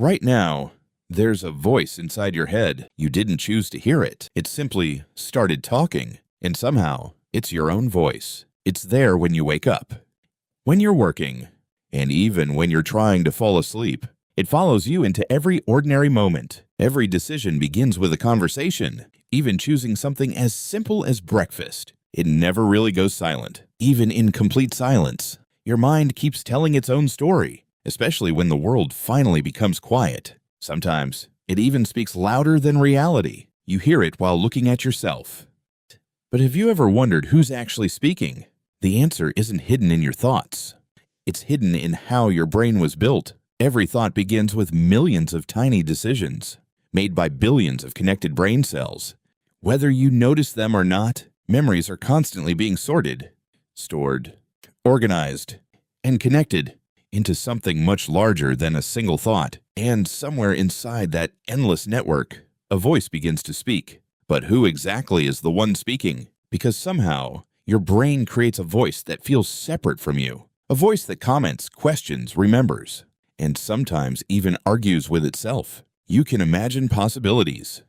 Right now, there's a voice inside your head. You didn't choose to hear it. It simply started talking, and somehow it's your own voice. It's there when you wake up, when you're working, and even when you're trying to fall asleep. It follows you into every ordinary moment. Every decision begins with a conversation, even choosing something as simple as breakfast. It never really goes silent. Even in complete silence, your mind keeps telling its own story, especially when the world finally becomes quiet. Sometimes, it even speaks louder than reality. You hear it while looking at yourself. But have you ever wondered who's actually speaking? The answer isn't hidden in your thoughts. It's hidden in how your brain was built. Every thought begins with millions of tiny decisions, made by billions of connected brain cells. Whether you notice them or not, memories are constantly being sorted, stored, organized, and connected into something much larger than a single thought. And somewhere inside that endless network, a voice begins to speak. But who exactly is the one speaking? Because somehow, your brain creates a voice that feels separate from you. A voice that comments, questions, remembers, and sometimes even argues with itself. You can imagine possibilities,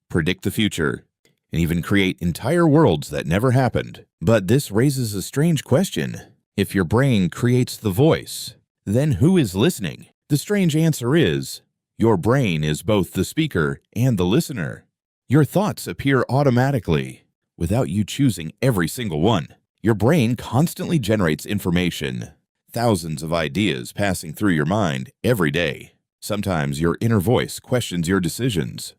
predict the future, and even create entire worlds that never happened. But this raises a strange question. If your brain creates the voice, then who is listening? The strange answer is, your brain is both the speaker and the listener. Your thoughts appear automatically, without you choosing every single one. Your brain constantly generates information, thousands of ideas passing through your mind every day. Sometimes your inner voice questions your decisions,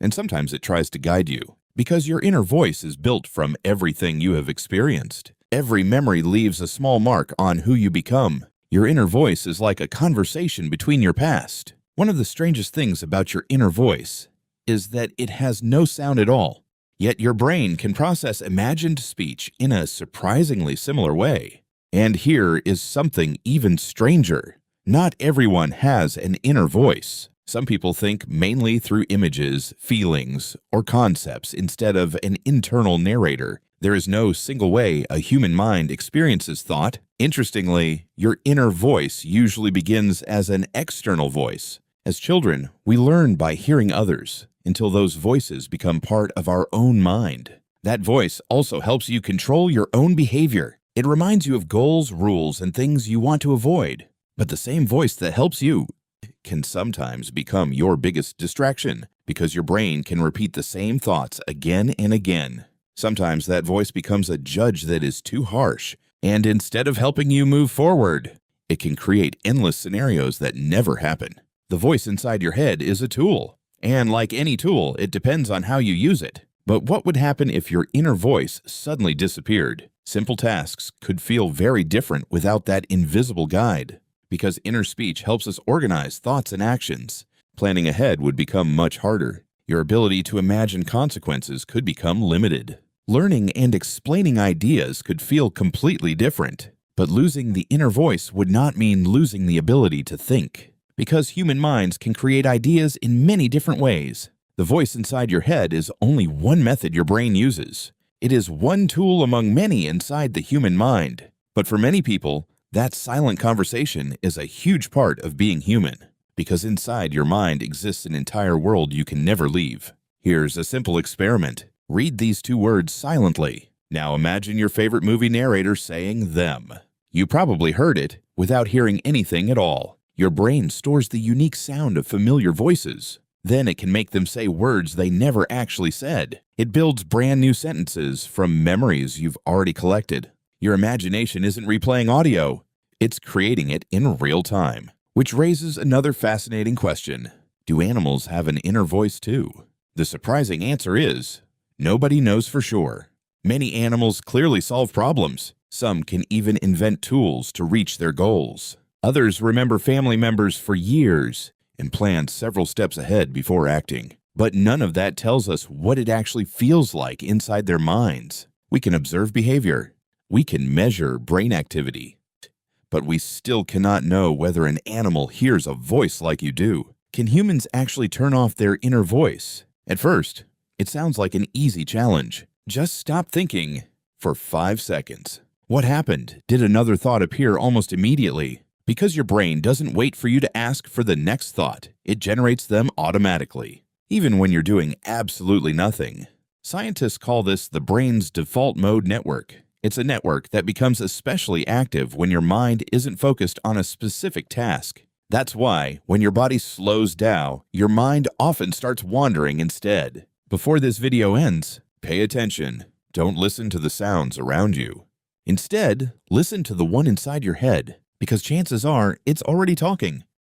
and sometimes it tries to guide you. Because your inner voice is built from everything you have experienced. Every memory leaves a small mark on who you become. Your inner voice is like a conversation between your past. One of the strangest things about your inner voice is that it has no sound at all. Yet your brain can process imagined speech in a surprisingly similar way. And here is something even stranger. Not everyone has an inner voice. Some people think mainly through images, feelings, or concepts instead of an internal narrator. There is no single way a human mind experiences thought. Interestingly, your inner voice usually begins as an external voice. As children, we learn by hearing others until those voices become part of our own mind. That voice also helps you control your own behavior. It reminds you of goals, rules, and things you want to avoid. But the same voice that helps you can sometimes become your biggest distraction because your brain can repeat the same thoughts again and again. Sometimes that voice becomes a judge that is too harsh, and instead of helping you move forward, it can create endless scenarios that never happen. The voice inside your head is a tool, and like any tool, it depends on how you use it. But what would happen if your inner voice suddenly disappeared? Simple tasks could feel very different without that invisible guide. Because inner speech helps us organize thoughts and actions, planning ahead would become much harder. Your ability to imagine consequences could become limited. Learning and explaining ideas could feel completely different. But losing the inner voice would not mean losing the ability to think. Because human minds can create ideas in many different ways. The voice inside your head is only one method your brain uses. It is one tool among many inside the human mind. But for many people, that silent conversation is a huge part of being human, because inside your mind exists an entire world you can never leave. Here's a simple experiment. Read these two words silently. Now imagine your favorite movie narrator saying them. You probably heard it without hearing anything at all. Your brain stores the unique sound of familiar voices. Then it can make them say words they never actually said. It builds brand new sentences from memories you've already collected. Your imagination isn't replaying audio, it's creating it in real time. Which raises another fascinating question. Do animals have an inner voice too? The surprising answer is, nobody knows for sure. Many animals clearly solve problems. Some can even invent tools to reach their goals. Others remember family members for years and plan several steps ahead before acting. But none of that tells us what it actually feels like inside their minds. We can observe behavior. We can measure brain activity, but we still cannot know whether an animal hears a voice like you do. Can humans actually turn off their inner voice? At first, it sounds like an easy challenge. Just stop thinking for 5 seconds. What happened? Did another thought appear almost immediately? Because your brain doesn't wait for you to ask for the next thought, it generates them automatically, even when you're doing absolutely nothing. Scientists call this the brain's default mode network. It's a network that becomes especially active when your mind isn't focused on a specific task. That's why, when your body slows down, your mind often starts wandering instead. Before this video ends, pay attention. Don't listen to the sounds around you. Instead, listen to the one inside your head, because chances are it's already talking.